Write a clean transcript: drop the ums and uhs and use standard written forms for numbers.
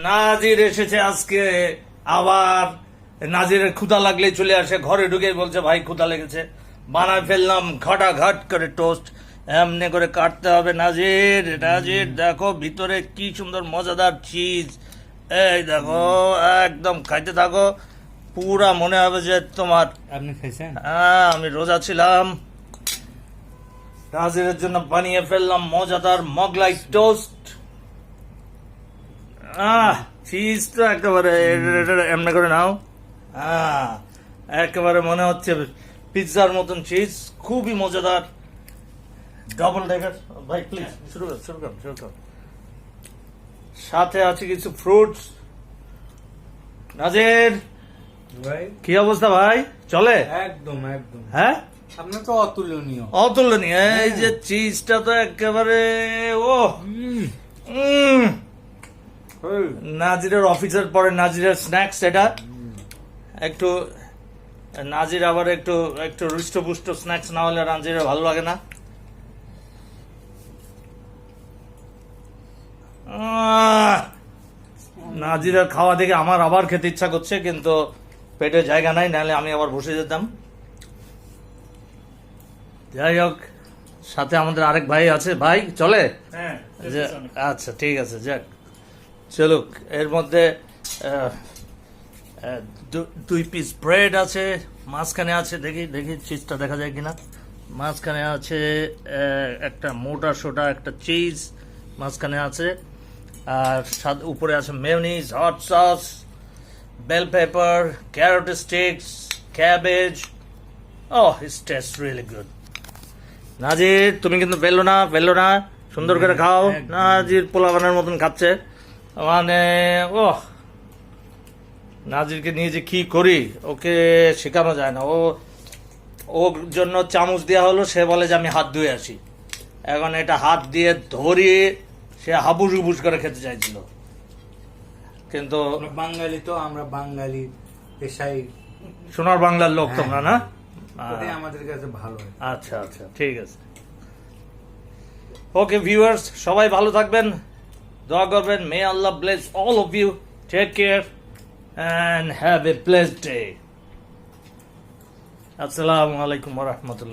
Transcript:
নাজির এসেছে আজকে আবার। নাজিরের ক্ষুধা লাগলেই চলে আসে, ঘরে ঢুকে বলছে ভাই ক্ষুধা লেগেছে, বানায় ফেললাম ঘাটাঘাট করে টোস্ট। এমনি করে কাটতে হবে। নাজির নাজির দেখো ভিতরে কি সুন্দর মজাদার চিজ। এই দেখো, একদম খাইতে থাকো, পুরা মনে হবে যে তোমার। আপনি খাইছেন? হ্যাঁ, আমি রোজা ছিলাম। নাজিরের জন্য বানিয়ে ফেললাম মজাদার মোগলাই টোস্ট। চিজ তো একেবারে এমনি করে নাও। একেবারে মনে হচ্ছে পিৎজার মতন চিজ, খুবই মজাদার। ডবল ডেকার ভাই, প্লিজ শুরু কর শুরু কর শুরু কর। সাথে আছে কিছু ফ্রুটস। নাজির, ভাই কি অবস্থা ভাই? চলে? একদম একদম। হ্যাঁ, আপনার তো অতুলনীয়। অতুলনীয়। এই যে চিজটা তো একেবারে ও নাজিরের অফিসের পরে নাজিরের স্ন্যাক্স এটা। একটু নাজির আবার একটু একটু হৃষ্টপুষ্ট স্ন্যাক্স না হলে নাজিরের ভালো লাগে না। নাজিরের খাওয়া দেখে আমার আবার খেতে ইচ্ছা করছে, কিন্তু পেটে জায়গা নাই, নাহলে আমি আবার বসে যেতাম। যাই হোক, সাথে আমাদের আরেক ভাই আছে। ভাই চলে? হ্যাঁ, আচ্ছা ঠিক আছে, যাক চলুক। এর মধ্যে 2 পিস ব্রেড আছে, মাঝখানে আছে, দেখি দেখি চিজটা দেখা যায় কিনা। মাঝখানে আছে একটা মোটা সোটা একটা চিজ মাঝখানে আছে, আর উপরে আছে mayonnaise, hot sauce, bell pepper, carrot sticks, cabbage. Oh, it's taste really good. Nazir তুমি কিন্তু বেলো না, সুন্দর করে খাও। নাজির পোলাপানের মতন খাচ্ছে, মানে ও নাজিরকে নিয়ে যে কি করি, ওকে শেখানো যায় না। ওর জন্য চামচ দেওয়া হলো, সে বলে যে আমি হাত ধুয়ে আসি। এখন এটা হাত দিয়ে ধরিয়ে সে হাবুস গুবুস করে খেতে চাইছিল, কিন্তু বাঙালি তো, আমরা বাঙালি পেশাই, সোনার বাংলার লোক তোমরা না। ওটাই আমাদের কাছে ভালো হয়। আচ্ছা আচ্ছা, ঠিক আছে। ওকে ভিউয়ার্স, সবাই ভালো থাকবেন, দোয়া করবেন। May Allah bless all of you. Take care and have a blessed day. Assalamu alaikum wa rahmatullah.